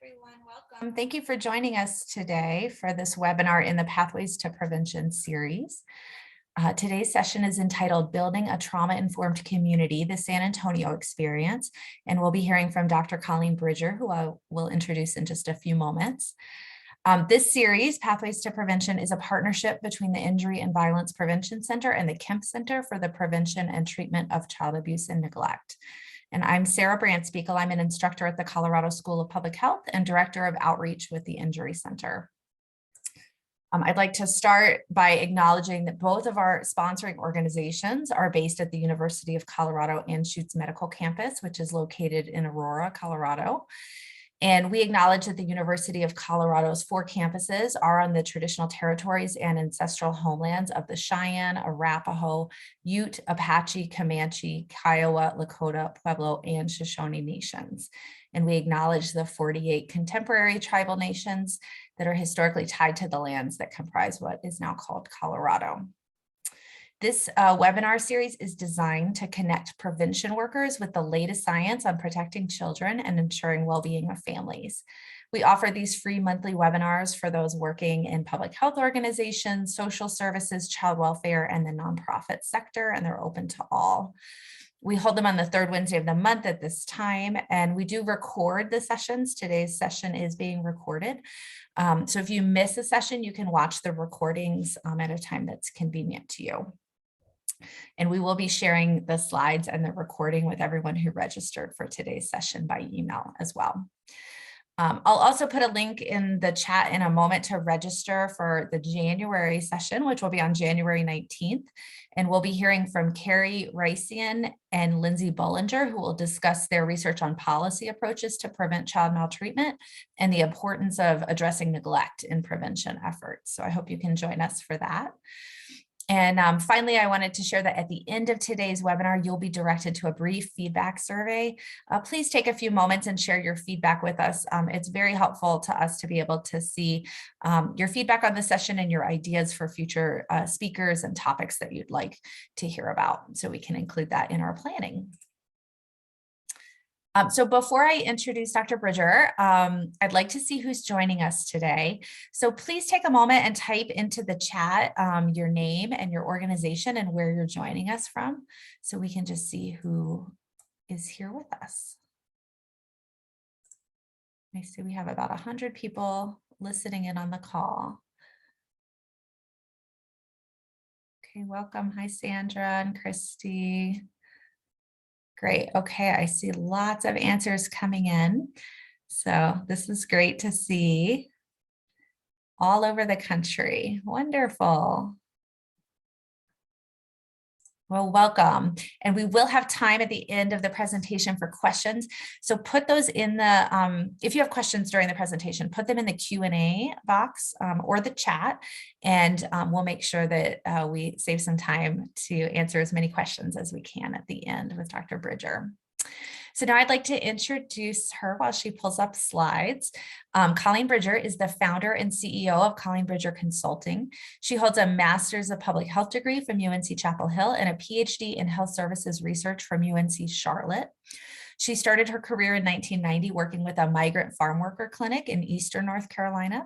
everyone. Welcome. Thank you for joining us today for this webinar in the Pathways to Prevention series. Today's session is entitled Building a Trauma-Informed Community, the San Antonio Experience, and we'll be hearing from Dr. Colleen Bridger, who I will introduce in just a few moments. This series, Pathways to Prevention, is a partnership between the Injury and Violence Prevention Center and the Kemp Center for the Prevention and Treatment of Child Abuse and Neglect. And I'm Sarah Brandspiegel. I'm an instructor at the Colorado School of Public Health and Director of Outreach with the Injury Center. I'd like to start by acknowledging that both of our sponsoring organizations are based at the University of Colorado Anschutz Medical Campus, which is located in Aurora, Colorado. And we acknowledge that the University of Colorado's 4 campuses are on the traditional territories and ancestral homelands of the Cheyenne, Arapaho, Ute, Apache, Comanche, Kiowa, Lakota, Pueblo, and Shoshone nations. And we acknowledge the 48 contemporary tribal nations that are historically tied to the lands that comprise what is now called Colorado. This webinar series is designed to connect prevention workers with the latest science on protecting children and ensuring well-being of families. We offer these free monthly webinars for those working in public health organizations, social services, child welfare, and the nonprofit sector, and they're open to all. We hold them on the 3rd Wednesday of the month at this time, and we do record the sessions. Today's session is being recorded. So if you miss a session, you can watch the recordings at a time that's convenient to you. And we will be sharing the slides and the recording with everyone who registered for today's session by email as well. I'll also put a link in the chat in a moment to register for the January session, which will be on January 19th. And we'll be hearing from Carrie Rycian and Lindsay Bollinger, who will discuss their research on policy approaches to prevent child maltreatment and the importance of addressing neglect in prevention efforts. So I hope you can join us for that. And finally, I wanted to share that at the end of today's webinar, you'll be directed to a brief feedback survey. Please take a few moments and share your feedback with us. It's very helpful to us to be able to see your feedback on the session and your ideas for future speakers and topics that you'd like to hear about, so we can include that in our planning. So before I introduce Dr. Bridger, I'd like to see who's joining us today. So please take a moment and type into the chat your name and your organization and where you're joining us from, so we can just see who is here with us. I see we have about 100 people listening in on the call. Okay, welcome. Hi, Sandra and Christy. Great. Okay, I see lots of answers coming in. So this is great to see all over the country. Wonderful. Well, welcome. And we will have time at the end of the presentation for questions. So put those in the, if you have questions during the presentation, put them in the Q&A box or the chat, and we'll make sure that we save some time to answer as many questions as we can at the end with Dr. Bridger. So now I'd like to introduce her while she pulls up slides. Colleen Bridger is the founder and CEO of Colleen Bridger Consulting. She holds a Master's of Public Health degree from UNC Chapel Hill and a PhD in Health Services Research from UNC Charlotte. She started her career in 1990 working with a migrant farm worker clinic in Eastern North Carolina.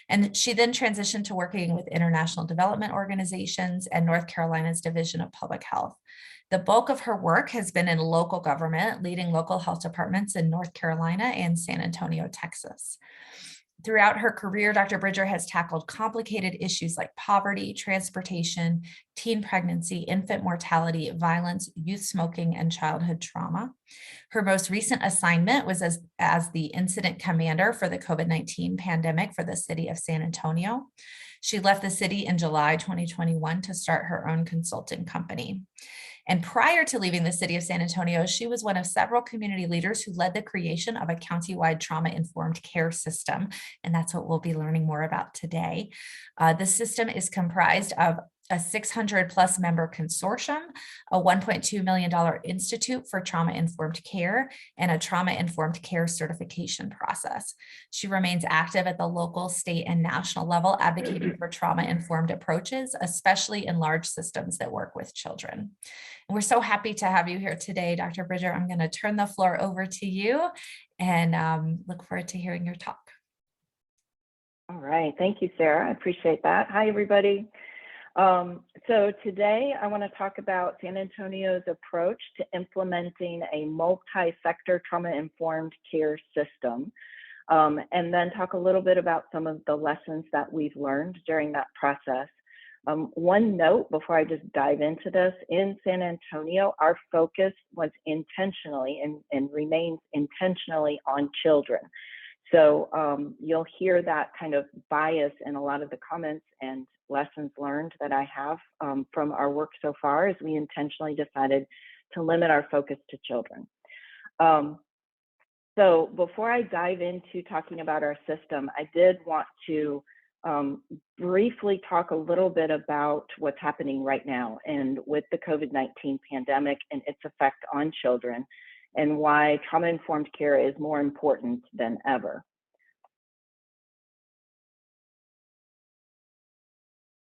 And she then transitioned to working with international development organizations and North Carolina's Division of Public Health. The bulk of her work has been in local government, leading local health departments in North Carolina and San Antonio, Texas. Throughout her career, Dr. Bridger has tackled complicated issues like poverty, transportation, teen pregnancy, infant mortality, violence, youth smoking, and childhood trauma. Her most recent assignment was as the incident commander for the COVID-19 pandemic for the city of San Antonio. She left the city in July 2021 to start her own consulting company. And prior to leaving the city of San Antonio, she was one of several community leaders who led the creation of a county-wide trauma-informed care system. And that's what we'll be learning more about today. The system is comprised of a 600 plus member consortium, a $1.2 million institute for trauma-informed care, and a trauma-informed care certification process. She remains active at the local, state, and national level, advocating for trauma-informed approaches, especially in large systems that work with children. And we're so happy to have you here today, Dr. Bridger. I'm going to turn the floor over to you and look forward to hearing your talk. All right, thank you, Sarah. I appreciate that. Hi, everybody. So today I want to talk about San Antonio's approach to implementing a multi-sector trauma-informed care system, and then talk a little bit about some of the lessons that we've learned during that process. One note before I just dive into this, in San Antonio, our focus was intentionally and remains intentionally on children. So you'll hear that kind of bias in a lot of the comments and lessons learned that I have from our work so far, as we intentionally decided to limit our focus to children. So before I dive into talking about our system, I did want to briefly talk a little bit about what's happening right now and with the COVID-19 pandemic and its effect on children, and why trauma-informed care is more important than ever.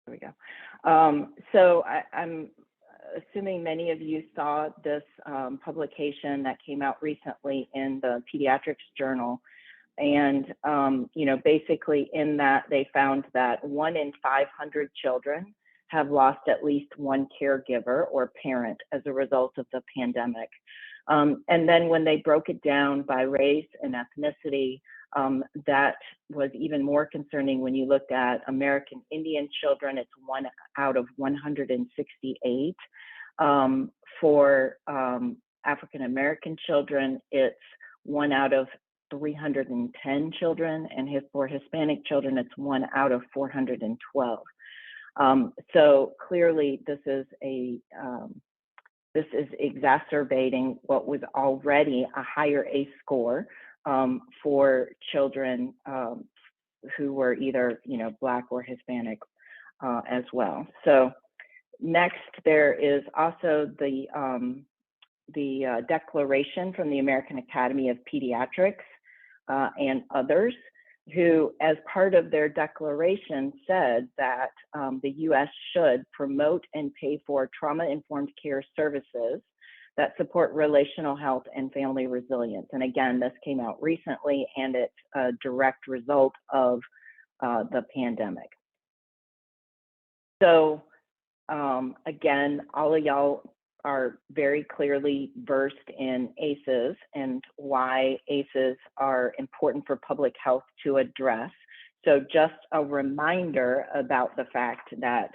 There we go. So I'm assuming many of you saw this publication that came out recently in the Pediatrics Journal. And, you know, basically in that they found that 1 in 500 children have lost at least one caregiver or parent as a result of the pandemic. And then when they broke it down by race and ethnicity, that was even more concerning when you looked at American Indian children. It's 1 out of 168. For African American children, it's 1 out of 310 children, and for Hispanic children, it's 1 out of 412. So clearly, this is exacerbating what was already a higher ACE score for children who were either, you know, Black or Hispanic as well. So next, there is also the declaration from the American Academy of Pediatrics and others, who, as part of their declaration, said that the U.S. should promote and pay for trauma-informed care services that support relational health and family resilience. And again, this came out recently, and it's a direct result of the pandemic. So again, all of y'all are very clearly versed in ACEs and why ACEs are important for public health to address. So just a reminder about the fact that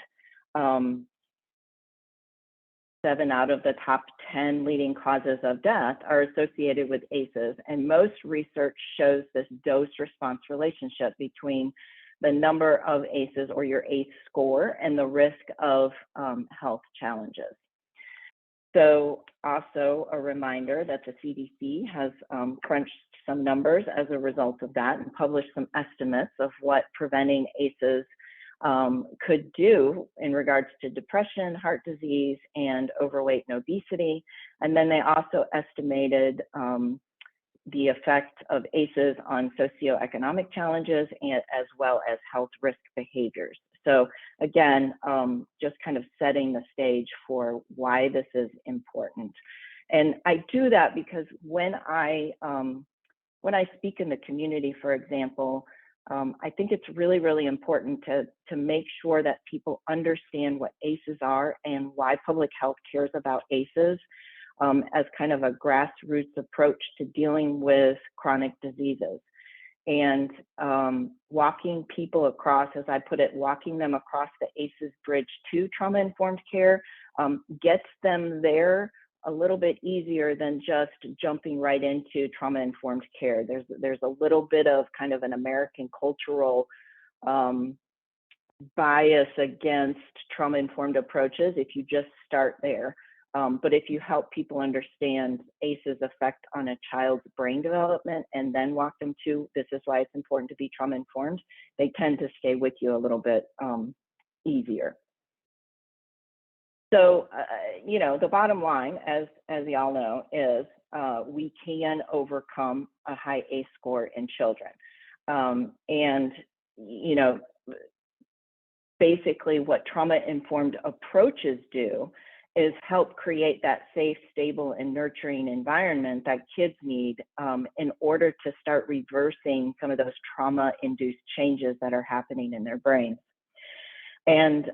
7 out of the top 10 leading causes of death are associated with ACEs, and most research shows this dose-response relationship between the number of ACEs or your ACE score and the risk of health challenges. So also a reminder that the CDC has crunched some numbers as a result of that and published some estimates of what preventing ACEs could do in regards to depression, heart disease, and overweight and obesity. And then they also estimated the effect of ACEs on socioeconomic challenges and as well as health risk behaviors. So again, just kind of setting the stage for why this is important. And I do that because when I speak in the community, for example, I think it's really, really important to make sure that people understand what ACEs are and why public health cares about ACEs as kind of a grassroots approach to dealing with chronic diseases. And walking people across, as I put it, walking them across the ACEs bridge to trauma-informed care gets them there a little bit easier than just jumping right into trauma-informed care. There's a little bit of kind of an American cultural bias against trauma-informed approaches if you just start there. But if you help people understand ACE's effect on a child's brain development and then walk them to, this is why it's important to be trauma-informed, they tend to stay with you a little bit easier. So, the bottom line, as y'all know, is we can overcome a high ACE score in children. And, basically what trauma-informed approaches do is help create that safe, stable, and nurturing environment that kids need in order to start reversing some of those trauma-induced changes that are happening in their brains. And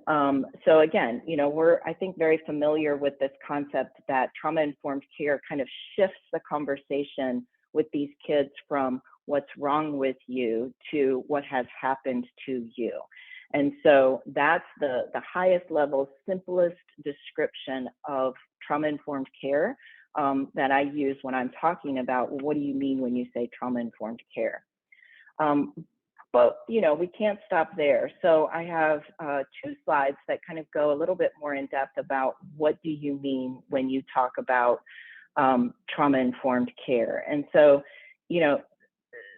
so again, we're, I think, very familiar with this concept that trauma-informed care kind of shifts the conversation with these kids from what's wrong with you to what has happened to you. And so that's the highest level, simplest description of trauma-informed care that I use when I'm talking about what do you mean when you say trauma-informed care. But we can't stop there. So I have 2 slides that kind of go a little bit more in depth about what do you mean when you talk about trauma-informed care. And so,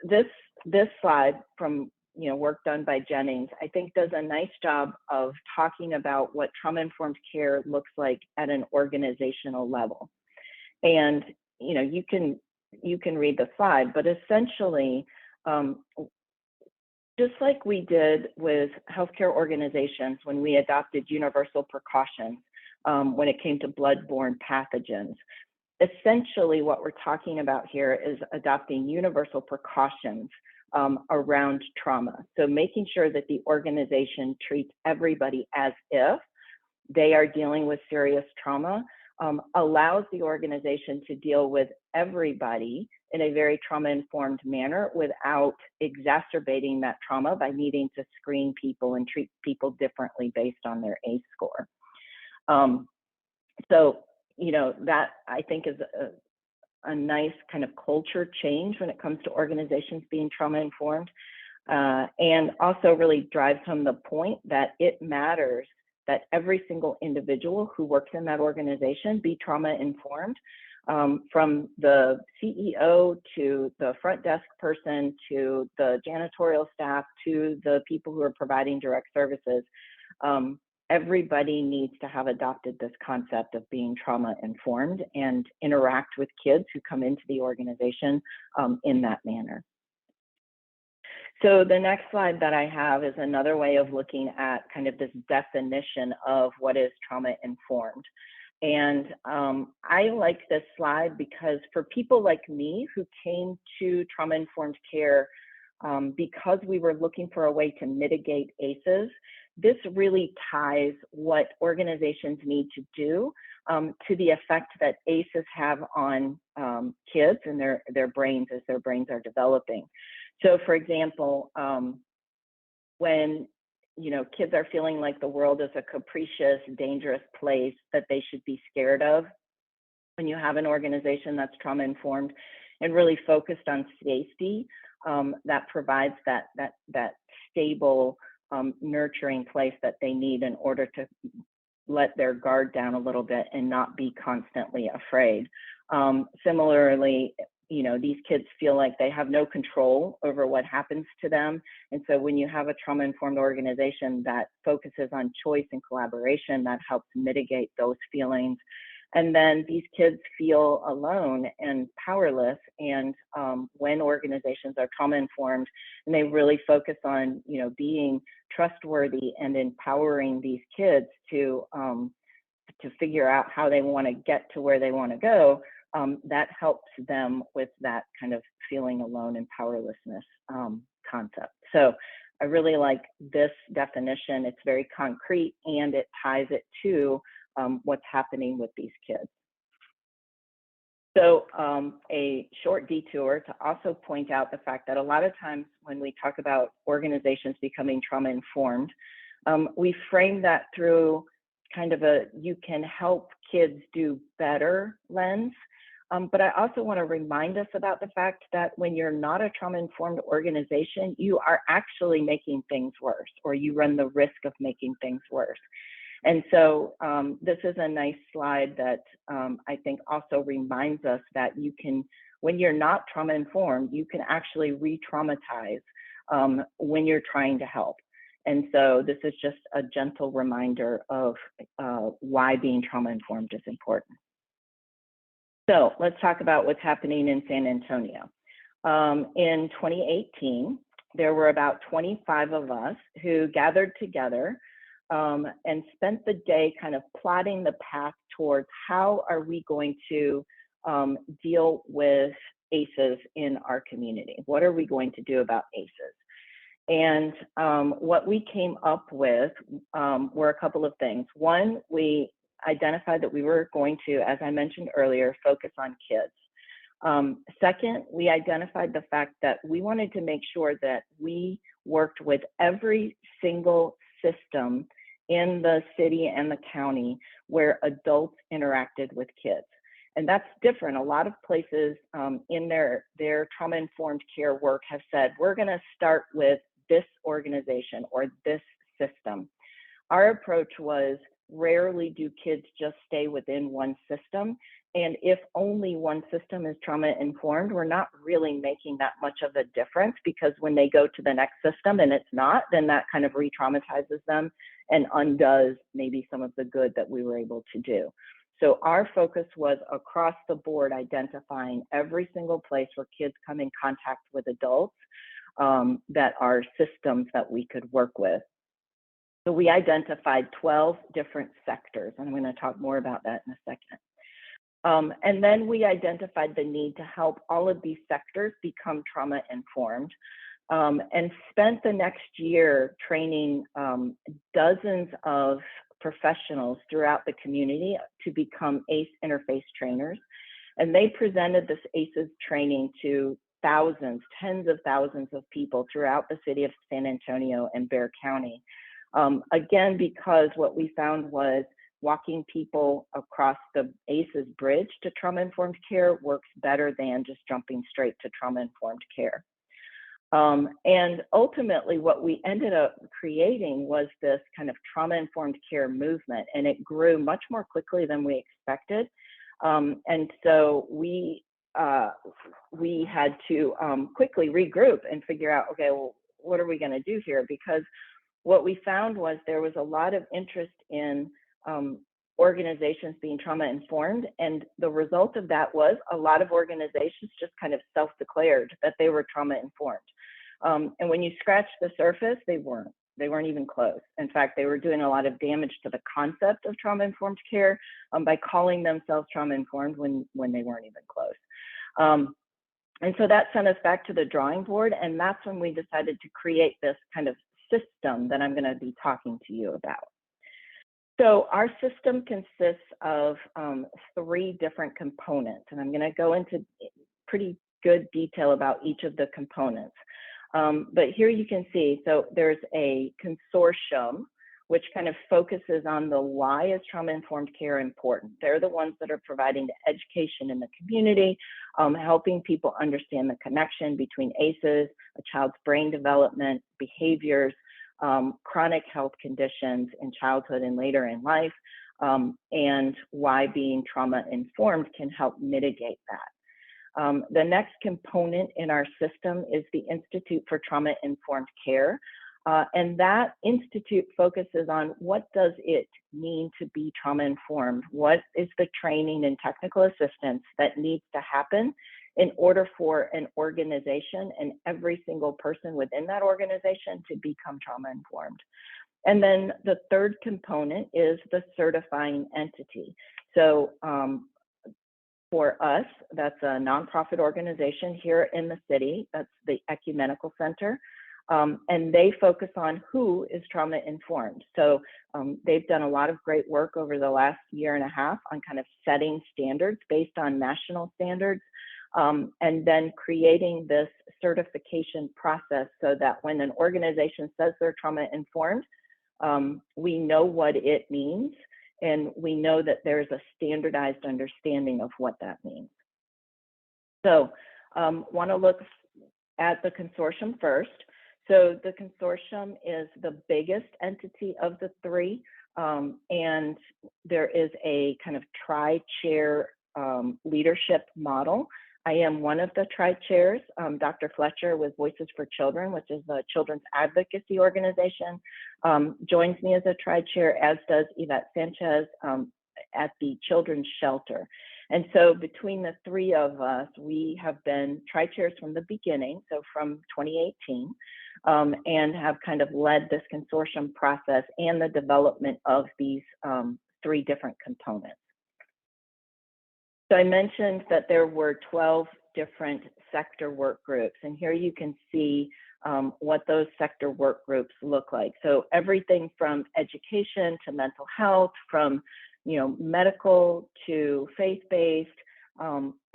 this slide from work done by Jennings, I think does a nice job of talking about what trauma-informed care looks like at an organizational level. And you can read the slide, but essentially, just like we did with healthcare organizations when we adopted universal precautions when it came to bloodborne pathogens, essentially what we're talking about here is adopting universal precautions around trauma. So making sure that the organization treats everybody as if they are dealing with serious trauma, allows the organization to deal with everybody in a very trauma-informed manner without exacerbating that trauma by needing to screen people and treat people differently based on their ACE score. So, that I think is a nice kind of culture change when it comes to organizations being trauma-informed, and also really drives home the point that it matters that every single individual who works in that organization be trauma-informed, from the CEO to the front desk person to the janitorial staff to the people who are providing direct services. Everybody needs to have adopted this concept of being trauma-informed and interact with kids who come into the organization in that manner. So the next slide that I have is another way of looking at kind of this definition of what is trauma-informed. And I like this slide because for people like me who came to trauma-informed care because we were looking for a way to mitigate ACEs, this really ties what organizations need to do to the effect that ACEs have on kids and their brains as their brains are developing. So for example, when kids are feeling like the world is a capricious, dangerous place that they should be scared of, when you have an organization that's trauma-informed and really focused on safety, that provides that stable, nurturing place that they need in order to let their guard down a little bit and not be constantly afraid. Similarly, these kids feel like they have no control over what happens to them. And so when you have a trauma-informed organization that focuses on choice and collaboration, that helps mitigate those feelings. And then these kids feel alone and powerless. And when organizations are trauma-informed and they really focus on, being trustworthy and empowering these kids to figure out how they want to get to where they want to go, that helps them with that kind of feeling alone and powerlessness concept. So I really like this definition. It's very concrete and it ties it to what's happening with these kids. So a short detour to also point out the fact that a lot of times when we talk about organizations becoming trauma-informed, we frame that through kind of a you can help kids do better lens. But I also want to remind us about the fact that when you're not a trauma-informed organization, you are actually making things worse, or you run the risk of making things worse. And so this is a nice slide that I think also reminds us that you can, when you're not trauma-informed, you can actually re-traumatize when you're trying to help. And so this is just a gentle reminder of why being trauma-informed is important. So let's talk about what's happening in San Antonio. In 2018, there were about 25 of us who gathered together and spent the day kind of plotting the path towards how are we going to deal with ACEs in our community? What are we going to do about ACEs? And what we came up with were a couple of things. One, we identified that we were going to, as I mentioned earlier, focus on kids. Second, we identified the fact that we wanted to make sure that we worked with every single system in the city and the county where adults interacted with kids. And that's different. A lot of places in their trauma-informed care work have said, we're gonna start with this organization or this system. Our approach was, rarely do kids just stay within one system. And if only one system is trauma-informed, we're not really making that much of a difference, because when they go to the next system and it's not, then that kind of re-traumatizes them and undoes maybe some of the good that we were able to do. So our focus was across the board, identifying every single place where kids come in contact with adults that are systems that we could work with. So we identified 12 different sectors, and I'm going to talk more about that in a second. And then we identified the need to help all of these sectors become trauma-informed, and spent the next year training dozens of professionals throughout the community to become ACE interface trainers. And they presented this ACEs training to thousands, tens of thousands of people throughout the city of San Antonio and Bexar County. Again, because what we found was walking people across the ACEs bridge to trauma-informed care works better than just jumping straight to trauma-informed care. And ultimately, what we ended up creating was this kind of trauma-informed care movement, and it grew much more quickly than we expected. And so we had to quickly regroup and figure out, okay, well, what are we going to do here? Because what we found was there was a lot of interest in organizations being trauma-informed, and the result of that was a lot of organizations just kind of self-declared that they were trauma-informed. And when you scratch the surface, they weren't even close. In fact, they were doing a lot of damage to the concept of trauma-informed care by calling themselves trauma-informed when they weren't even close. And so that sent us back to the drawing board, and that's when we decided to create this kind of system that I'm going to be talking to you about. So our system consists of 3 different components, and I'm going to go into pretty good detail about each of the components. But here you can see, so there's a consortium, which kind of focuses on the why is trauma-informed care important. They're the ones that are providing the education in the community, helping people understand the connection between ACEs, a child's brain development, behaviors, chronic health conditions in childhood and later in life, and why being trauma-informed can help mitigate that. The next component in our system is the Institute for Trauma-Informed Care. And that institute focuses on what does it mean to be trauma-informed? What is the training and technical assistance that needs to happen in order for an organization and every single person within that organization to become trauma-informed? And then the third component is the certifying entity. So for us, that's a nonprofit organization here in the city. That's the Ecumenical Center. And they focus on who is trauma-informed. So they've done a lot of great work over the last year and a half on kind of setting standards based on national standards, and then creating this certification process so that when an organization says they're trauma-informed, we know what it means, and we know that there's a standardized understanding of what that means. So want to look at the consortium first. So the consortium is the biggest entity of the 3, and there is a kind of tri-chair leadership model I am one of the tri-chairs. Dr. Fletcher with Voices for Children, which is a children's advocacy organization, joins me as a tri-chair, as does Yvette Sanchez at the Children's Shelter. And so between the three of us, we have been tri-chairs from the beginning, so from 2018, and have kind of led this consortium process and the development of these three different components. So I mentioned that there were 12 different sector work groups, and here you can see what those sector work groups look like. So everything from education to mental health, from medical to faith-based,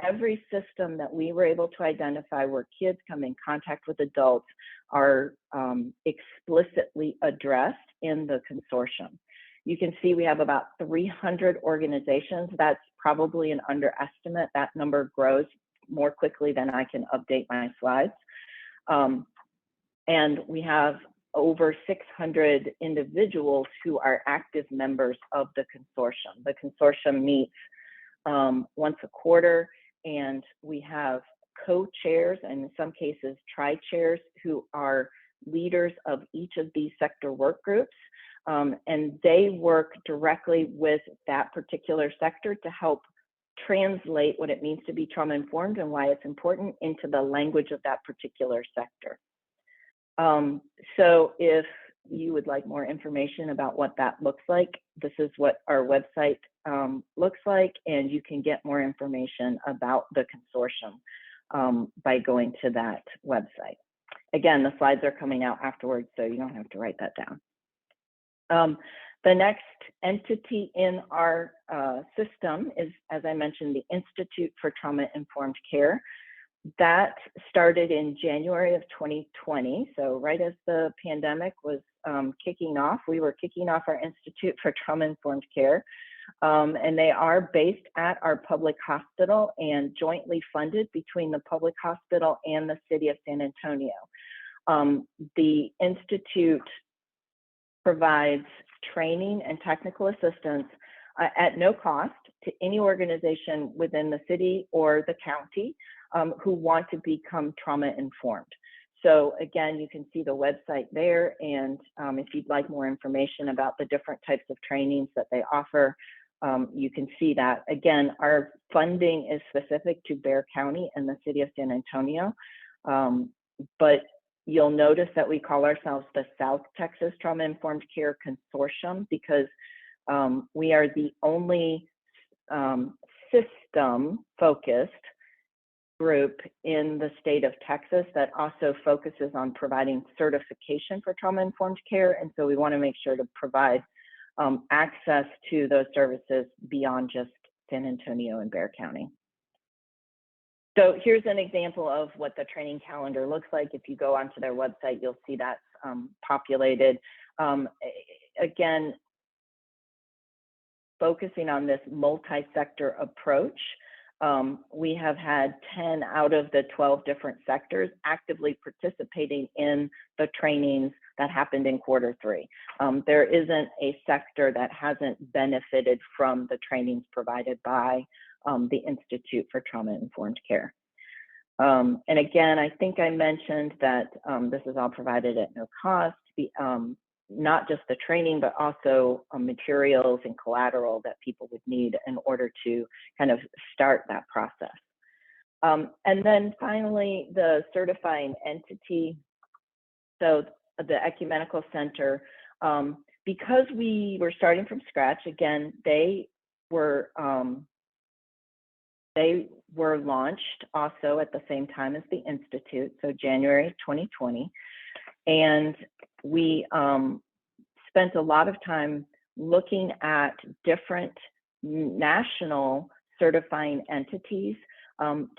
every system that we were able to identify where kids come in contact with adults are explicitly addressed in the consortium. You can see we have about 300 organizations. That's probably an underestimate. That number grows more quickly than I can update my slides. And we have over 600 individuals who are active members of the consortium. The consortium meets once a quarter, and we have co-chairs, and in some cases tri-chairs, who are leaders of each of these sector work groups. And they work directly with that particular sector to help translate what it means to be trauma-informed and why it's important into the language of that particular sector. So if you would like more information about what that looks like, this is what our website looks like, and you can get more information about the consortium by going to that website. Again, the slides are coming out afterwards, so you don't have to write that down. The next entity in our system is, as I mentioned, the Institute for Trauma-Informed Care. That started in January of 2020. So right as the pandemic was kicking off, we were kicking off our Institute for Trauma-Informed Care. And they are based at our public hospital and jointly funded between the public hospital and the city of San Antonio. The Institute provides training and technical assistance at no cost to any organization within the city or the county who want to become trauma-informed. So again, you can see the website there, and if you'd like more information about the different types of trainings that they offer, you can see that. Again, our funding is specific to Bexar County and the city of San Antonio, but you'll notice that we call ourselves the South Texas Trauma-Informed Care Consortium because we are the only system-focused group in the state of Texas that also focuses on providing certification for trauma-informed care. And so we want to make sure to provide access to those services beyond just San Antonio and Bexar County. So here's an example of what the training calendar looks like. If you go onto their website, you'll see that's populated. Again, focusing on this multi-sector approach, we have had 10 out of the 12 different sectors actively participating in the trainings that happened in Q3. There isn't a sector that hasn't benefited from the trainings provided by the Institute for Trauma-Informed Care. And again, I think I mentioned that this is all provided at no cost, not just the training, but also materials and collateral that people would need in order to kind of start that process. And then finally, the certifying entity, so the Ecumenical Center, because we were starting from scratch, again, they were launched also at the same time as the Institute, so January 2020. And we spent a lot of time looking at different national certifying entities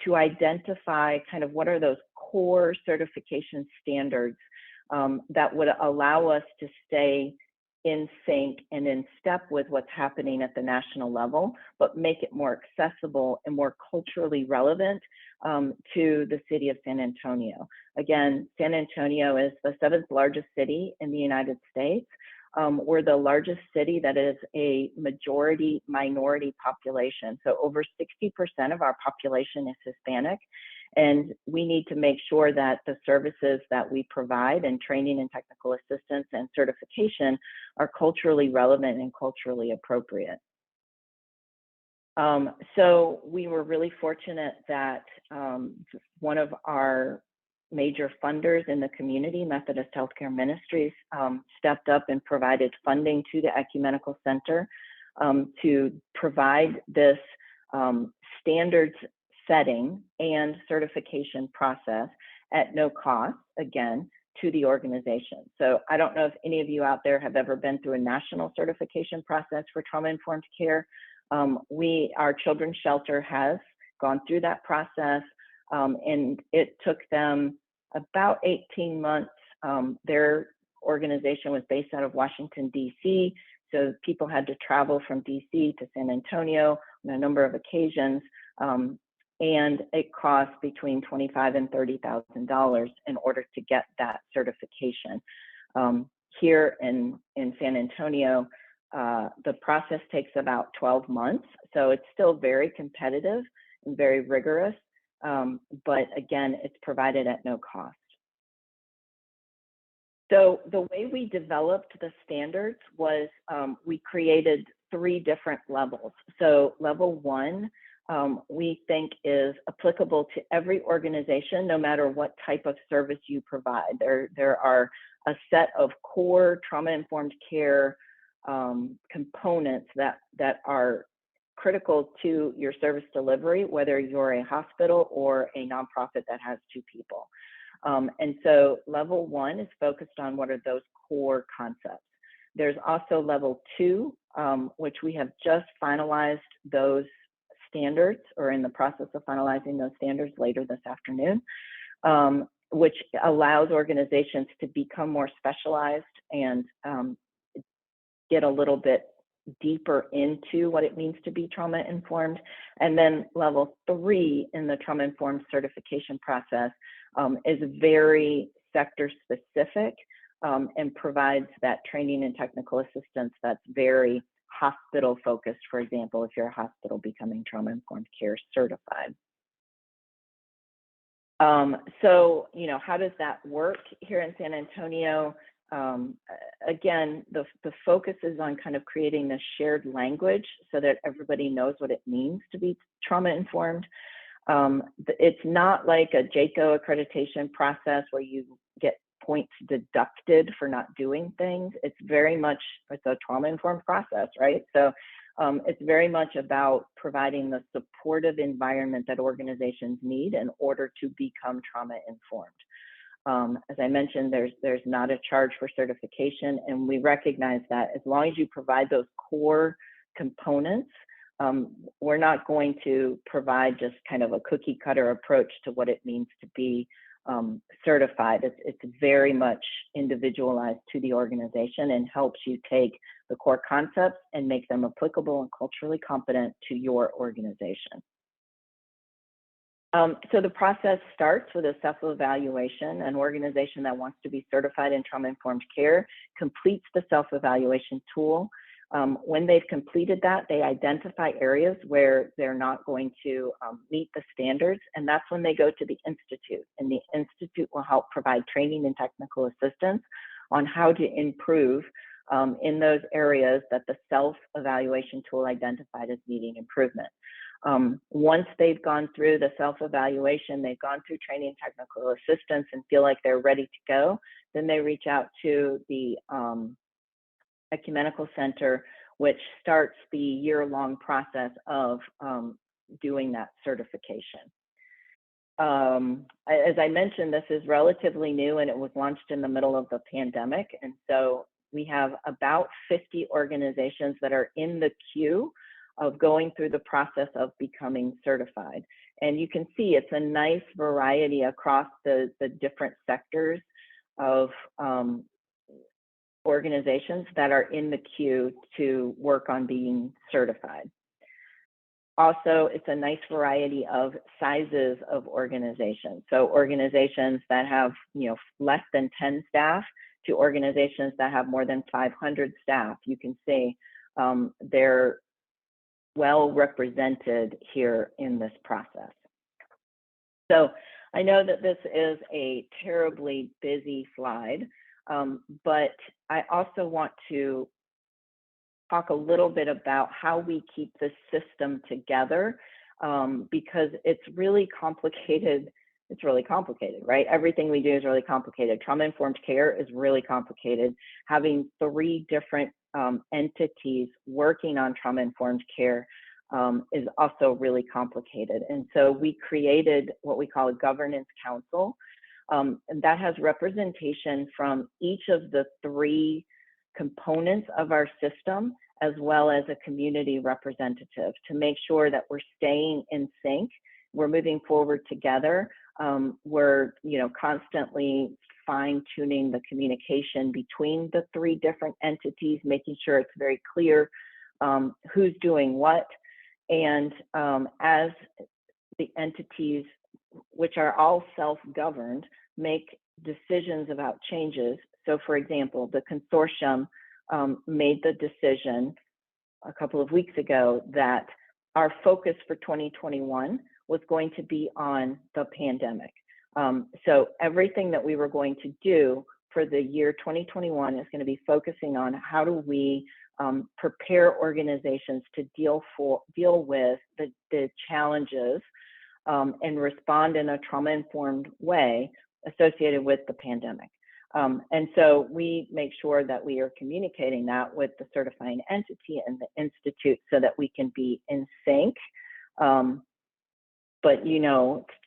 to identify kind of what are those core certification standards that would allow us to stay in sync and in step with what's happening at the national level, but make it more accessible and more culturally relevant to the city of San Antonio. Again, San Antonio is the 7th largest city in the United States. we're the largest city that is a majority minority population. So over 60% of our population is Hispanic. And we need to make sure that the services that we provide and training and technical assistance and certification are culturally relevant and culturally appropriate. So we were really fortunate that one of our major funders in the community, Methodist Healthcare Ministries, stepped up and provided funding to the Ecumenical Center to provide this standards setting and certification process at no cost, again, to the organization. So I don't know if any of you out there have ever been through a national certification process for trauma-informed care. Our children's shelter has gone through that process, and it took them about 18 months. Their organization was based out of Washington, D.C., so people had to travel from D.C. to San Antonio on a number of occasions, and it cost between $25,000 and $30,000 in order to get that certification. Here in San Antonio, the process takes about 12 months, so it's still very competitive and very rigorous, but again, it's provided at no cost. So the way we developed the standards was we created 3 different levels. So level 1, we think is applicable to every organization, no matter what type of service you provide. There are a set of core trauma-informed care components that are critical to your service delivery, whether you're a hospital or a nonprofit that has 2 people. And so level 1 is focused on what are those core concepts. There's also level 2, which we have just finalized those standards, or in the process of finalizing those standards later this afternoon, which allows organizations to become more specialized and get a little bit deeper into what it means to be trauma-informed. And then level 3 in the trauma-informed certification process is very sector-specific and provides that training and technical assistance that's very hospital-focused, for example, if you're a hospital becoming trauma-informed care certified. So, how does that work here in San Antonio? Again, the focus is on kind of creating this shared language so that everybody knows what it means to be trauma-informed. It's not like a JACO accreditation process where you get points deducted for not doing things. It's a trauma-informed process, right? So it's very much about providing the supportive environment that organizations need in order to become trauma-informed. As I mentioned, there's not a charge for certification, and we recognize that as long as you provide those core components, we're not going to provide just kind of a cookie cutter approach to what it means to be certified. It's very much individualized to the organization and helps you take the core concepts and make them applicable and culturally competent to your organization. So the process starts with a self-evaluation. An organization that wants to be certified in trauma-informed care completes the self-evaluation tool. When they've completed that, they identify areas where they're not going to meet the standards, and that's when they go to the Institute. And the Institute will help provide training and technical assistance on how to improve in those areas that the self-evaluation tool identified as needing improvement. Once they've gone through the self-evaluation, they've gone through training and technical assistance and feel like they're ready to go, then they reach out to the Ecumenical Center, which starts the year-long process of doing that certification. As I mentioned, this is relatively new and it was launched in the middle of the pandemic. And so we have about 50 organizations that are in the queue of going through the process of becoming certified. And you can see it's a nice variety across the different sectors of organizations that are in the queue to work on being certified. Also, it's a nice variety of sizes of organizations. So organizations that have less than 10 staff to organizations that have more than 500 staff. You can see they're well represented here in this process. So I know that this is a terribly busy slide, but I also want to talk a little bit about how we keep this system together, because it's really complicated. It's really complicated, right? Everything we do is really complicated. Trauma-informed care is really complicated. Having 3 different entities working on trauma-informed care is also really complicated. And so we created what we call a governance council, and that has representation from each of the 3 components of our system, as well as a community representative, to make sure that we're staying in sync, we're moving forward together, we're constantly fine-tuning the communication between the 3 different entities, making sure it's very clear who's doing what. And as the entities, which are all self-governed, make decisions about changes. So for example, the consortium made the decision a couple of weeks ago that our focus for 2021 was going to be on the pandemic. So everything that we were going to do for the year 2021 is going to be focusing on how do we prepare organizations to deal with the challenges and respond in a trauma-informed way associated with the pandemic. And so we make sure that we are communicating that with the certifying entity and the institute so that we can be in sync. But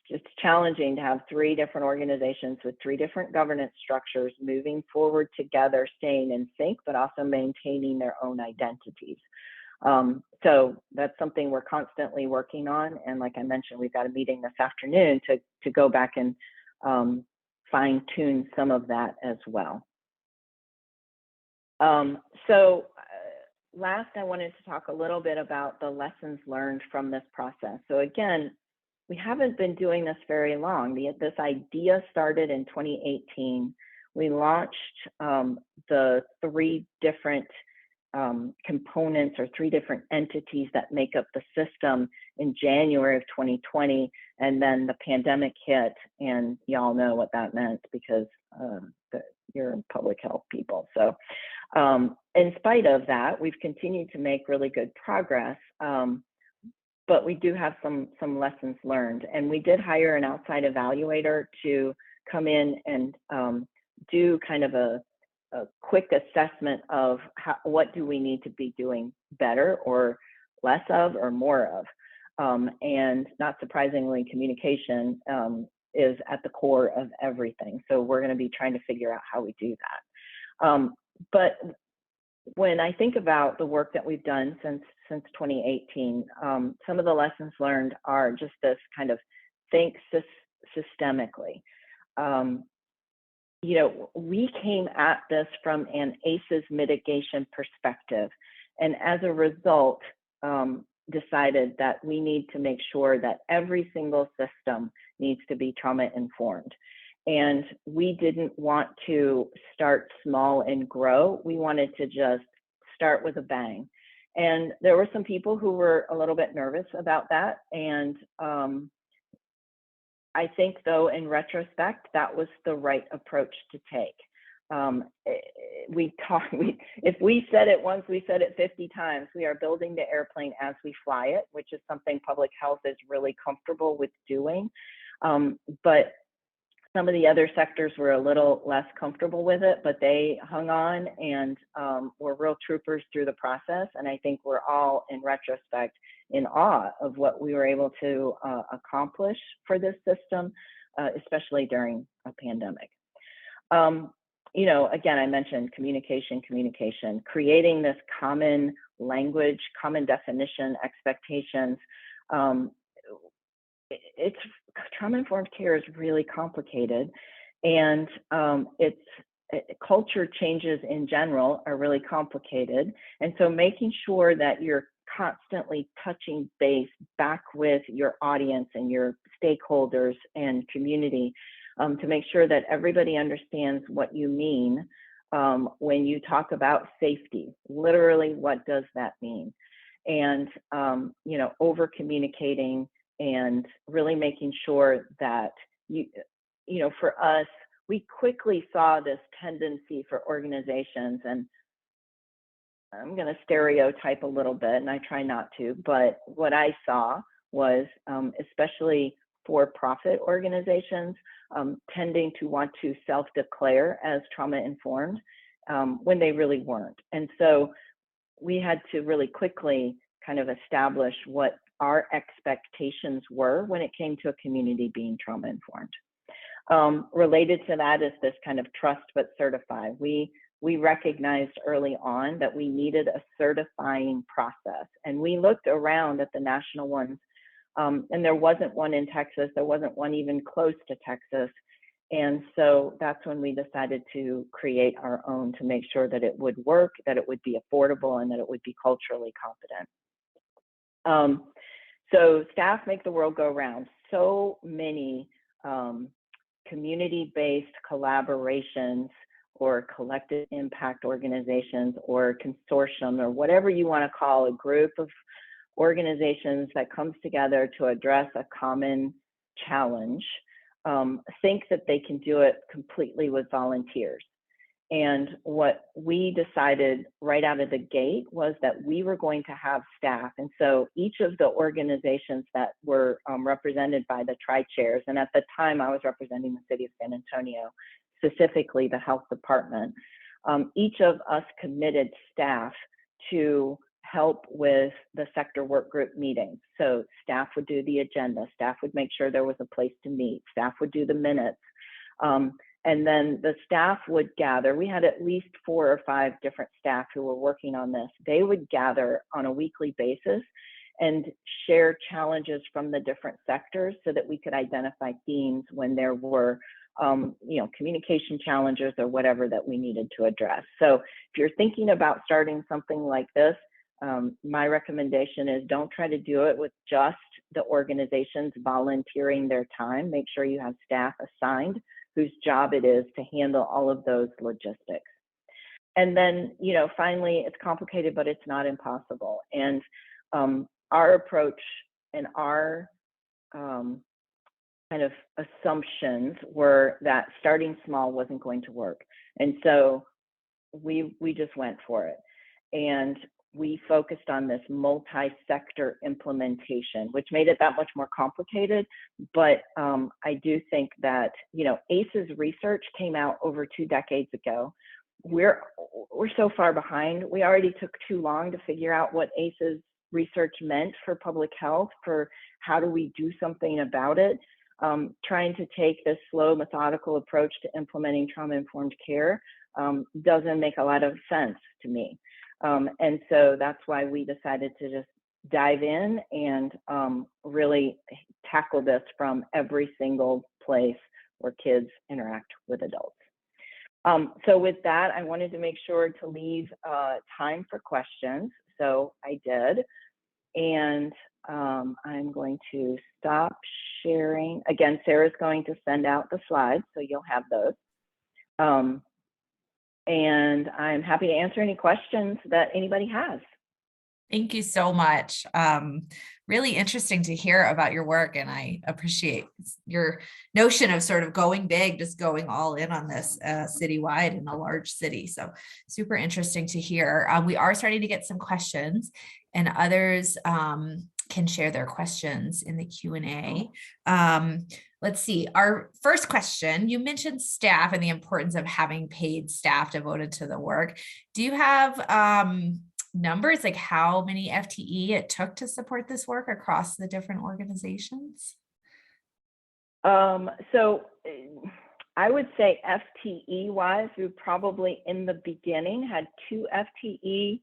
it's challenging to have 3 different organizations with 3 different governance structures moving forward together, staying in sync, but also maintaining their own identities. So that's something we're constantly working on. And like I mentioned, we've got a meeting this afternoon to go back and fine tune some of that as well. Last, I wanted to talk a little bit about the lessons learned from this process. So again, we haven't been doing this very long. This idea started in 2018. We launched the 3 different components or 3 different entities that make up the system in January of 2020, and then the pandemic hit, and y'all know what that meant because you're public health people. So in spite of that, we've continued to make really good progress, but we do have some lessons learned, and we did hire an outside evaluator to come in and do kind of a quick assessment of what do we need to be doing better or less of or more of. And not surprisingly, communication is at the core of everything. So we're going to be trying to figure out how we do that. But when I think about the work that we've done since 2018, some of the lessons learned are just this kind of think systemically. We came at this from an ACEs mitigation perspective, and as a result, decided that we need to make sure that every single system needs to be trauma-informed. And we didn't want to start small and grow. We wanted to just start with a bang. And there were some people who were a little bit nervous about that. And I think, though, in retrospect, that was the right approach to take. If we said it once, we said it 50 times. We are building the airplane as we fly it, which is something public health is really comfortable with doing. But some of the other sectors were a little less comfortable with it, but they hung on and were real troopers through the process. And I think we're all, in retrospect, in awe of what we were able to accomplish for this system, especially during a pandemic. Again, I mentioned communication, creating this common language, common definition, expectations. Trauma-informed care is really complicated, and culture changes in general are really complicated. And so making sure that you're constantly touching base back with your audience and your stakeholders and community to make sure that everybody understands what you mean when you talk about safety, literally, what does that mean? And, over communicating and really making sure that for us, we quickly saw this tendency for organizations, and I'm going to stereotype a little bit, and I try not to, but what I saw was, especially for-profit organizations, tending to want to self-declare as trauma-informed when they really weren't. And so we had to really quickly kind of establish what our expectations were when it came to a community being trauma-informed. Related to that is this kind of trust but certify. We recognized early on that we needed a certifying process, and we looked around at the national ones, and there wasn't one in Texas. There wasn't one even close to Texas. And so that's when we decided to create our own to make sure that it would work, that it would be affordable, and that it would be culturally competent. So staff make the world go round. So many community-based collaborations or collective impact organizations or consortium or whatever you want to call a group of organizations that comes together to address a common challenge, think that they can do it completely with volunteers. And what we decided right out of the gate was that we were going to have staff. And so each of the organizations that were represented by the tri-chairs, and at the time I was representing the city of San Antonio, specifically the health department, each of us committed staff to help with the sector work group meetings. So staff would do the agenda, staff would make sure there was a place to meet, staff would do the minutes. And then the staff would gather. We had at least 4 or 5 different staff who were working on this. They would gather on a weekly basis and share challenges from the different sectors so that we could identify themes when there were communication challenges or whatever that we needed to address. So if you're thinking about starting something like this, my recommendation is don't try to do it with just the organizations volunteering their time. Make sure you have staff assigned whose job it is to handle all of those logistics. And then, finally, it's complicated, but it's not impossible. And our approach and our kind of assumptions were that starting small wasn't going to work. And so we just went for it. And we focused on this multi-sector implementation, which made it that much more complicated. But I do think that, ACE's research came out over 2 decades ago. We're so far behind. We already took too long to figure out what ACE's research meant for public health, for how do we do something about it. Trying to take this slow, methodical approach to implementing trauma-informed care doesn't make a lot of sense to me. And so that's why we decided to just dive in and really tackle this from every single place where kids interact with adults. So with that, I wanted to make sure to leave time for questions. So I did. And I'm going to stop sharing. Again, Sarah's going to send out the slides, so you'll have those. And I'm happy to answer any questions that anybody has. Thank you so much. Really interesting to hear about your work, and I appreciate your notion of sort of going big, just going all in on this citywide in a large city. So super interesting to hear. We are starting to get some questions, and others can share their questions in the Q&A. Let's see. Our first question, you mentioned staff and the importance of having paid staff devoted to the work. Do you have numbers, like how many FTE it took to support this work across the different organizations? So I would say FTE wise, we probably in the beginning had 2 FTE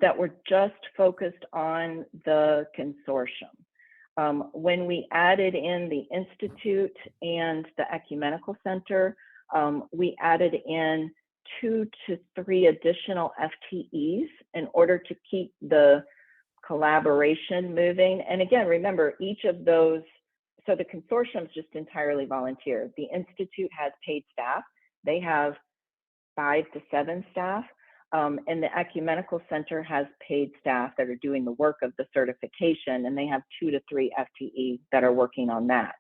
that were just focused on the consortium. When we added in the Institute and the Ecumenical Center, we added in 2 to 3 additional FTEs in order to keep the collaboration moving. And again, remember, each of those, so the consortium is just entirely volunteer. The Institute has paid staff. They have 5 to 7 staff. And the Ecumenical Center has paid staff that are doing the work of the certification, and they have 2 to 3 FTE that are working on that.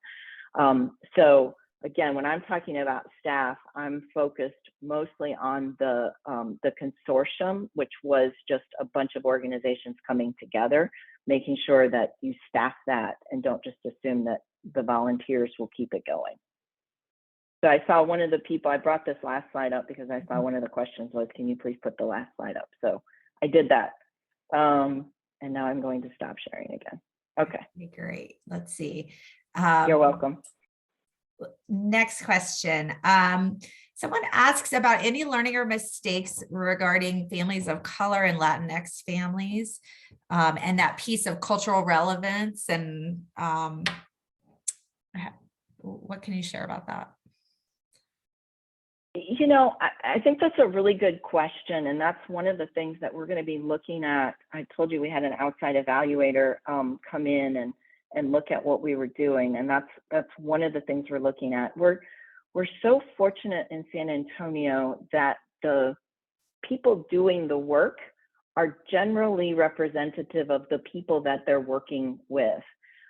So again, when I'm talking about staff, I'm focused mostly on the consortium, which was just a bunch of organizations coming together, making sure that you staff that and don't just assume that the volunteers will keep it going. So I saw one of the people, I brought this last slide up because I saw one of the questions was, can you please put the last slide up? So I did that. And now I'm going to stop sharing again. Okay. Great. Let's see. You're welcome. Next question. Someone asks about any learning or mistakes regarding families of color and Latinx families, and that piece of cultural relevance. And what can you share about that? You know, I think that's a really good question. And that's one of the things that we're going to be looking at. I told you we had an outside evaluator come in and look at what we were doing. And that's one of the things we're looking at. We're so fortunate in San Antonio that the people doing the work are generally representative of the people that they're working with.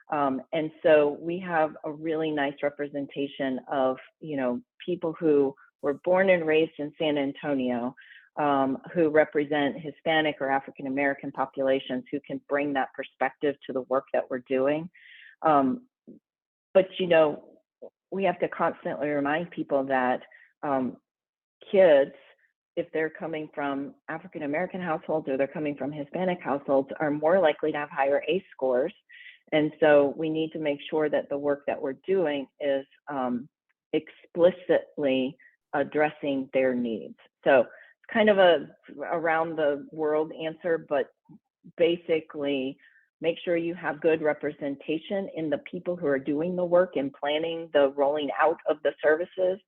And so we have a really nice representation of, you know, people who were born and raised in San Antonio, who represent Hispanic or African American populations who can bring that perspective to the work that we're doing. But, you know, we have to constantly remind people that kids, if they're coming from African American households or they're coming from Hispanic households, are more likely to have higher ACE scores. And so we need to make sure that the work that we're doing is explicitly addressing their needs. So it's kind of a around the world answer, but basically make sure you have good representation in the people who are doing the work and planning the rolling out of the services.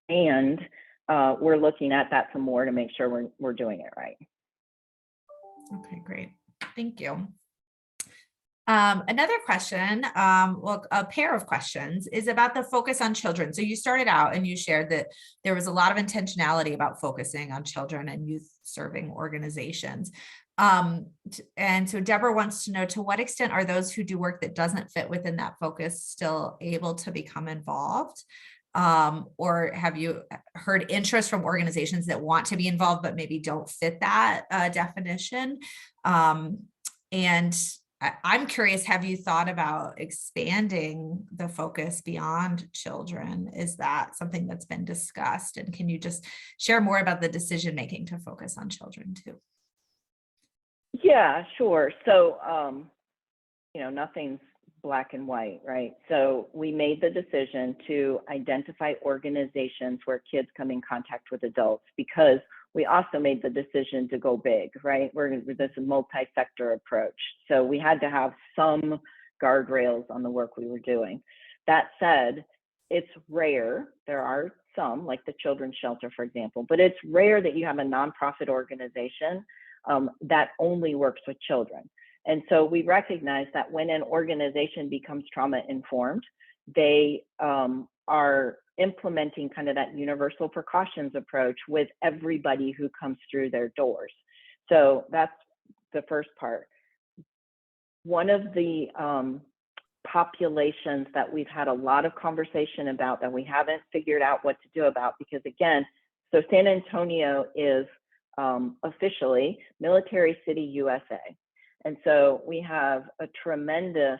And we're looking at that some more to make sure we're doing it right. Okay, great. Thank you. Another question, well, a pair of questions, is about the focus on children. So you started out and you shared that there was a lot of intentionality about focusing on children and youth serving organizations. And so Deborah wants to know, to what extent are those who do work that doesn't fit within that focus still able to become involved? Or have you heard interest from organizations that want to be involved but maybe don't fit that definition? And I'm curious, have you thought about expanding the focus beyond children? Is that something that's been discussed? And can you just share more about the decision making to focus on children too? Yeah, sure. So, you know, nothing's black and white, right? So we made the decision to identify organizations where kids come in contact with adults, because we also made the decision to go big, right? This is a multi-sector approach. So we had to have some guardrails on the work we were doing. That said, it's rare. There are some, like the Children's Shelter, for example, but it's rare that you have a nonprofit organization that only works with children. And so we recognize that when an organization becomes trauma-informed, they are implementing kind of that universal precautions approach with everybody who comes through their doors. So that's the first part. One of the populations that we've had a lot of conversation about that we haven't figured out what to do about, because again, so San Antonio is officially Military City, USA. And so we have a tremendous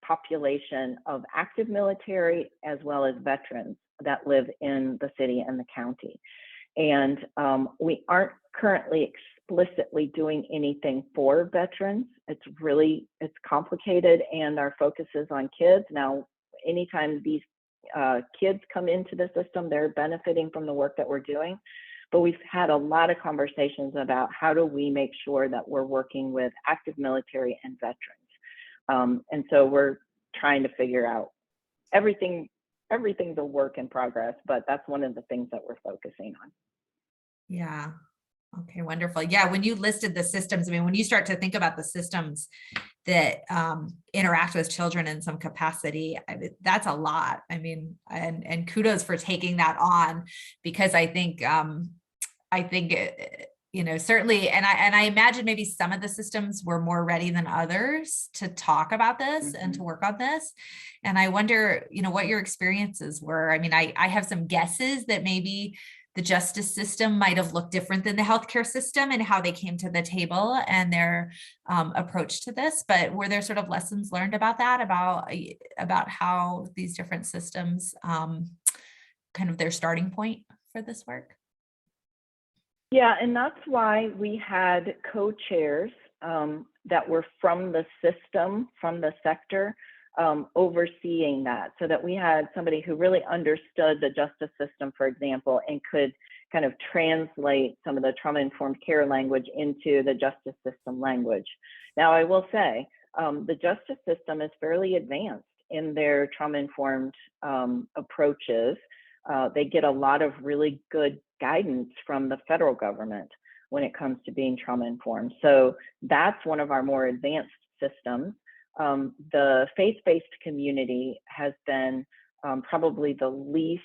population of active military as well as veterans that live in the city and the county. And we aren't currently explicitly doing anything for veterans. It's complicated, and our focus is on kids. Now, anytime these kids come into the system, they're benefiting from the work that we're doing. But we've had a lot of conversations about how do we make sure that we're working with active military and veterans. And so we're trying to figure out everything's a work in progress, but that's one of the things that we're focusing on. Yeah, Okay, wonderful. Yeah, when you listed the systems, I mean, when you start to think about the systems that interact with children in some capacity, that's a lot. I mean, and kudos for taking that on, because I think you know, certainly, and I imagine maybe some of the systems were more ready than others to talk about this and to work on this. And I wonder, you know, what your experiences were. I mean, I have some guesses that maybe the justice system might have looked different than the healthcare system and how they came to the table and their approach to this. But were there sort of lessons learned about that, about how these different systems, kind of their starting point for this work? Yeah, and that's why we had co-chairs that were from the system, from the sector, overseeing that, so that we had somebody who really understood the justice system, for example, and could kind of translate some of the trauma-informed care language into the justice system language. Now, I will say, the justice system is fairly advanced in their trauma-informed approaches. They get a lot of really good guidance from the federal government when it comes to being trauma-informed. So that's one of our more advanced systems. The faith-based community has been probably the least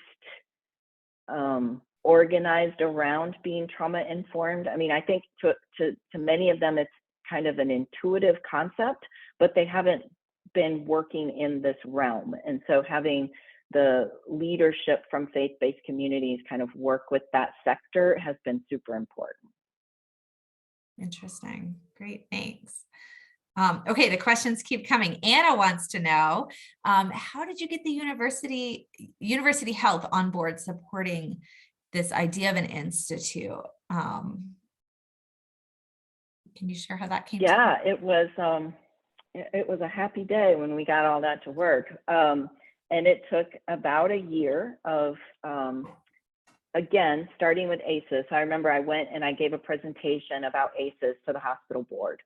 organized around being trauma-informed. I mean, I think to many of them, it's kind of an intuitive concept, but they haven't been working in this realm. And so having the leadership from faith-based communities kind of work with that sector has been super important. Interesting. Great, thanks. Okay, the questions keep coming. Anna wants to know, how did you get the university health on board supporting this idea of an institute? Can you share how that came to? Yeah, it was a happy day when we got all that to work. And it took about a year of, again, starting with ACEs. I remember I went and I gave a presentation about ACEs to the hospital board.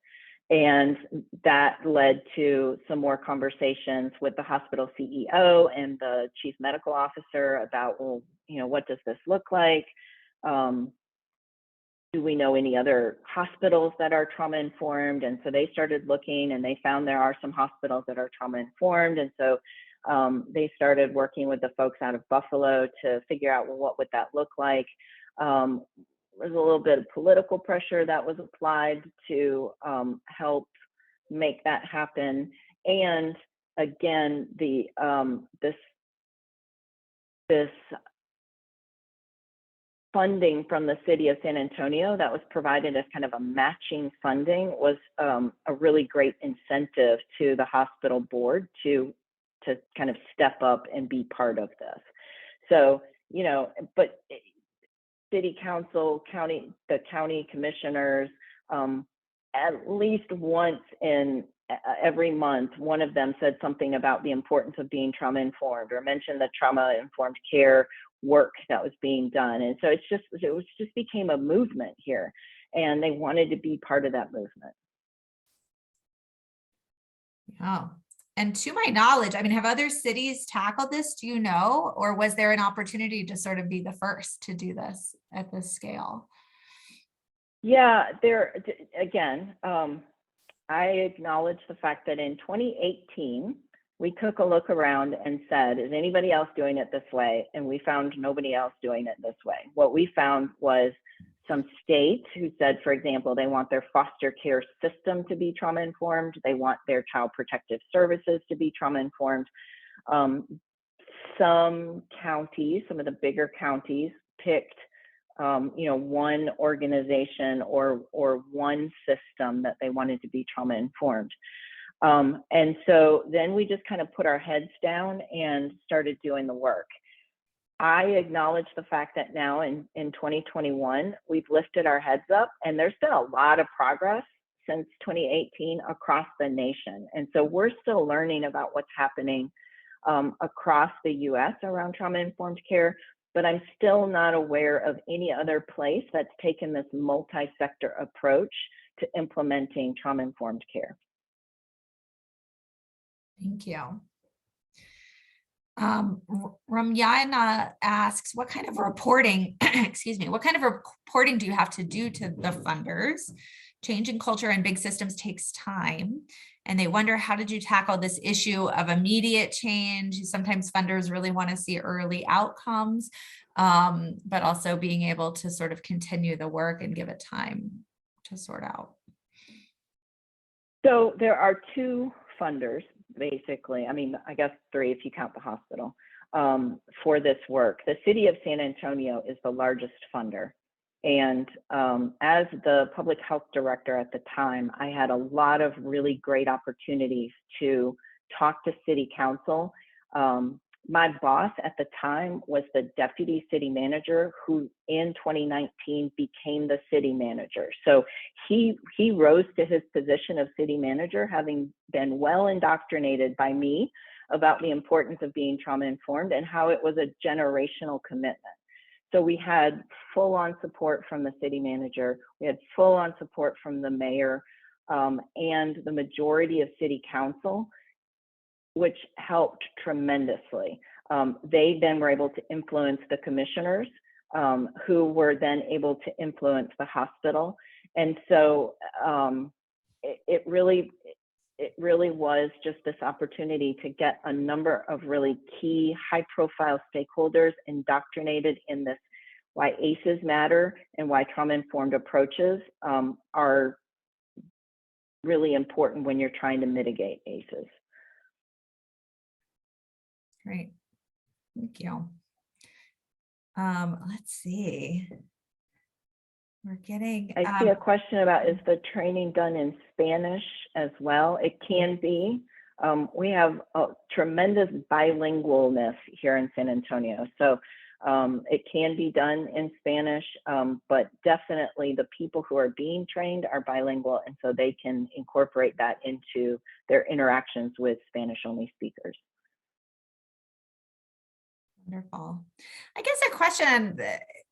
And that led to some more conversations with the hospital CEO and the chief medical officer about, well, you know, what does this look like? Do we know any other hospitals that are trauma-informed? And so they started looking and they found there are some hospitals that are trauma-informed. And so they started working with the folks out of Buffalo to figure out, well, what would that look like? There's a little bit of political pressure that was applied to help make that happen. And again, this funding from the city of San Antonio that was provided as kind of a matching funding was a really great incentive to the hospital board to kind of step up and be part of this. So, you know, but city council, the county commissioners, at least once in every month, one of them said something about the importance of being trauma-informed or mentioned the trauma-informed care work that was being done. And so it just became a movement here, and they wanted to be part of that movement. Oh, and to my knowledge, I mean, have other cities tackled this, do you know, or was there an opportunity to sort of be the first to do this at this scale? Yeah, again, I acknowledge the fact that in 2018, we took a look around and said, is anybody else doing it this way? And we found nobody else doing it this way. What we found was some states who said, for example, they want their foster care system to be trauma-informed. They want their child protective services to be trauma-informed. Some counties, some of the bigger counties picked you know, one organization or one system that they wanted to be trauma-informed. And so then we just kind of put our heads down and started doing the work. I acknowledge the fact that now in 2021, we've lifted our heads up, and there's been a lot of progress since 2018 across the nation. And so we're still learning about what's happening across the US around trauma-informed care, but I'm still not aware of any other place that's taken this multi-sector approach to implementing trauma-informed care. Thank you. Ramyana asks, what kind of reporting, excuse me, what kind of reporting do you have to do to the funders? Changing culture and big systems takes time. And they wonder, how did you tackle this issue of immediate change? Sometimes funders really want to see early outcomes, but also being able to sort of continue the work and give it time to sort out. So there are two funders, basically. I mean, I guess three if you count the hospital, for this work. The city of San Antonio is the largest funder. And as the public health director at the time, I had a lot of really great opportunities to talk to city council. My boss at the time was the deputy city manager who in 2019 became the city manager. So he rose to his position of city manager, having been well indoctrinated by me about the importance of being trauma informed and how it was a generational commitment. So we had full-on support from the city manager, we had full-on support from the mayor, and the majority of city council, which helped tremendously. They then were able to influence the commissioners, who were then able to influence the hospital. And so it really was just this opportunity to get a number of really key high-profile stakeholders indoctrinated in this, why ACEs matter and why trauma-informed approaches are really important when you're trying to mitigate ACEs. Great, thank you. Let's see. We're getting. I see a question about, is the training done in Spanish as well? It can be. We have a tremendous bilingualness here in San Antonio. So it can be done in Spanish, but definitely the people who are being trained are bilingual, and so they can incorporate that into their interactions with Spanish-only speakers. Wonderful. I guess a question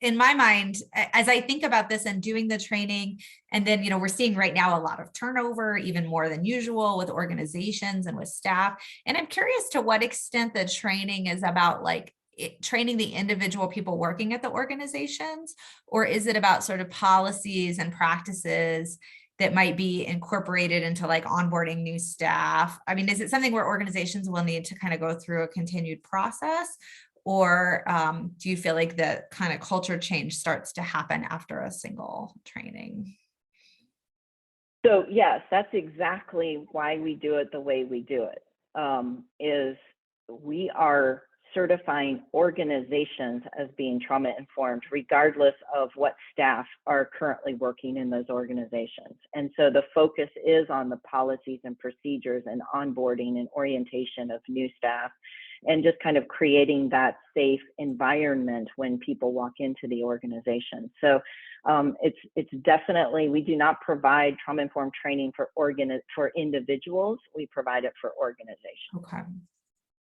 in my mind, as I think about this and doing the training, and then, we're seeing right now a lot of turnover, even more than usual with organizations and with staff. And I'm curious to what extent the training is about training the individual people working at the organizations, or is it about sort of policies and practices that might be incorporated into onboarding new staff? I mean, is it something where organizations will need to kind of go through a continued process? Or do you feel like the kind of culture change starts to happen after a single training? So yes, that's exactly why we do it the way we do it, is we are certifying organizations as being trauma informed, regardless of what staff are currently working in those organizations. And so the focus is on the policies and procedures and onboarding and orientation of new staff, and just kind of creating that safe environment when people walk into the organization. So it's definitely, we do not provide trauma-informed training for individuals, we provide it for organizations. Okay,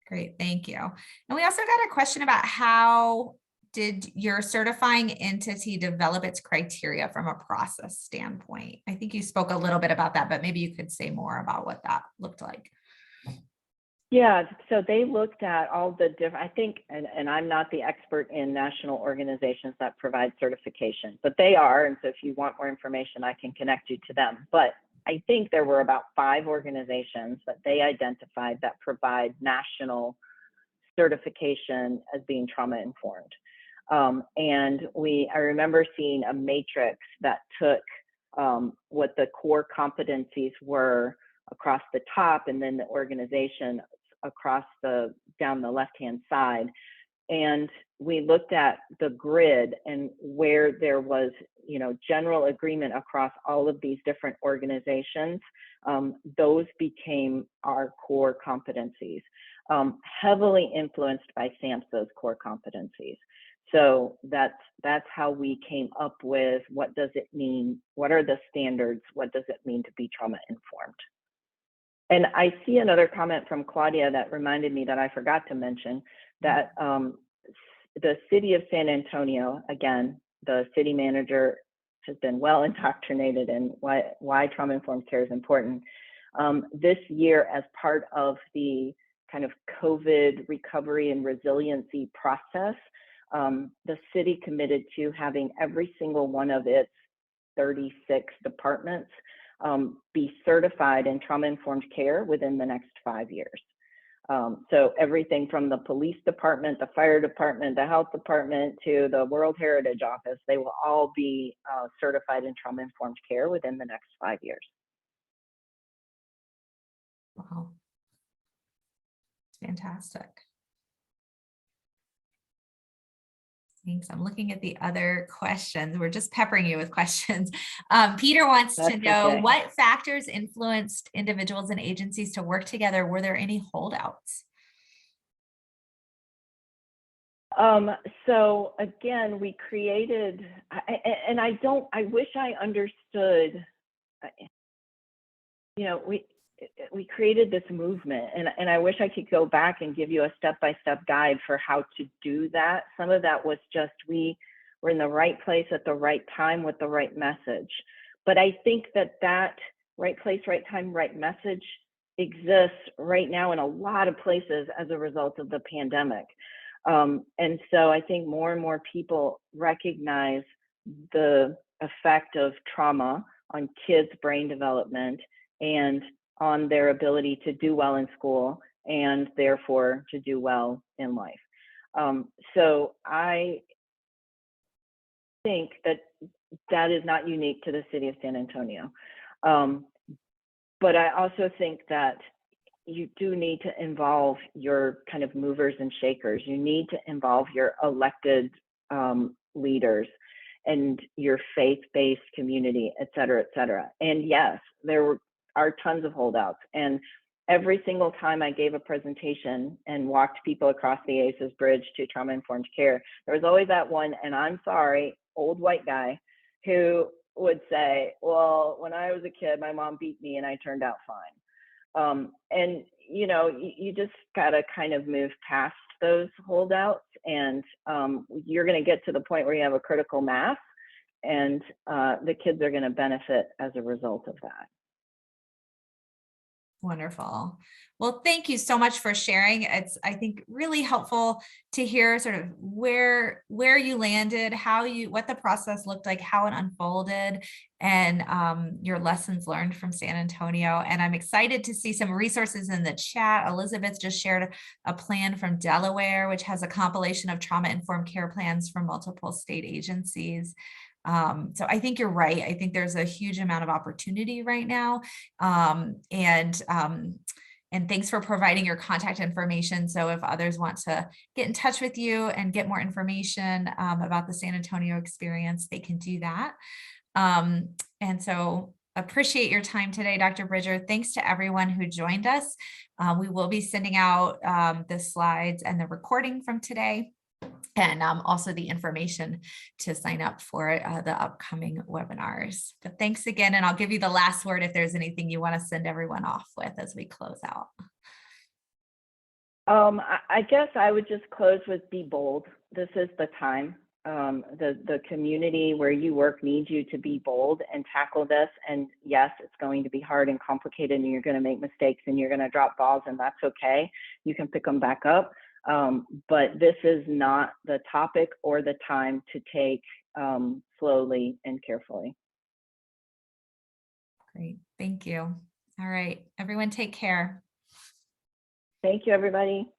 great, thank you. And we also got a question about how did your certifying entity develop its criteria from a process standpoint? I think you spoke a little bit about that, but maybe you could say more about what that looked like. Yeah, so they looked at all the different, I think, and I'm not the expert in national organizations that provide certification, but they are. And so if you want more information, I can connect you to them. But I think there were about 5 organizations that they identified that provide national certification as being trauma informed. And I remember seeing a matrix that took what the core competencies were across the top, and then the organization across down the left-hand side. And we looked at the grid and where there was, general agreement across all of these different organizations. Those became our core competencies, heavily influenced by SAMHSA's core competencies. So that's how we came up with, what does it mean? What are the standards? What does it mean to be trauma informed? And I see another comment from Claudia that reminded me that I forgot to mention, that the city of San Antonio, again, the city manager has been well indoctrinated in why trauma-informed care is important. This year, as part of the kind of COVID recovery and resiliency process, the city committed to having every single one of its 36 departments be certified in trauma-informed care within the next 5 years. So everything from the police department, the fire department, the health department, to the World Heritage Office, they will all be certified in trauma-informed care within the next 5 years. Wow. It's fantastic. Thanks. I'm looking at the other questions. We're just peppering you with questions. Peter wants to know okay. What factors influenced individuals and agencies to work together? Were there any holdouts? So again, we created, and I wish I understood, you know, we created this movement, and I wish I could go back and give you a step-by-step guide for how to do that. Some of that was just, we were in the right place at the right time with the right message. But I think that right place, right time, right message exists right now in a lot of places as a result of the pandemic. And so I think more and more people recognize the effect of trauma on kids' brain development and on their ability to do well in school and therefore to do well in life. So I think that is not unique to the city of San Antonio. But I also think that you do need to involve your kind of movers and shakers. You need to involve your elected leaders and your faith-based community, et cetera, et cetera. And yes, there are tons of holdouts. And every single time I gave a presentation and walked people across the ACES bridge to trauma-informed care, there was always that one, and I'm sorry, old white guy who would say, well, when I was a kid, my mom beat me and I turned out fine. And you know, you just gotta kind of move past those holdouts, and you're gonna get to the point where you have a critical mass, and the kids are gonna benefit as a result of that. Wonderful. Well, thank you so much for sharing. It's, I think, really helpful to hear sort of where you landed, what the process looked like, how it unfolded, and your lessons learned from San Antonio. And I'm excited to see some resources in the chat. Elizabeth just shared a plan from Delaware, which has a compilation of trauma-informed care plans from multiple state agencies. So I think you're right. I think there's a huge amount of opportunity right now. And thanks for providing your contact information. So if others want to get in touch with you and get more information about the San Antonio experience, they can do that. And so appreciate your time today, Dr. Bridger. Thanks to everyone who joined us. We will be sending out the slides and the recording from today, and also the information to sign up for the upcoming webinars. But thanks again, and I'll give you the last word if there's anything you want to send everyone off with as we close out. I guess I would just close with be bold. This is the time. The community where you work needs you to be bold and tackle this. And yes, it's going to be hard and complicated, and you're going to make mistakes and you're going to drop balls, and that's okay. You can pick them back up. But this is not the topic or the time to take slowly and carefully. Great, thank you. All right, everyone take care. Thank you, everybody.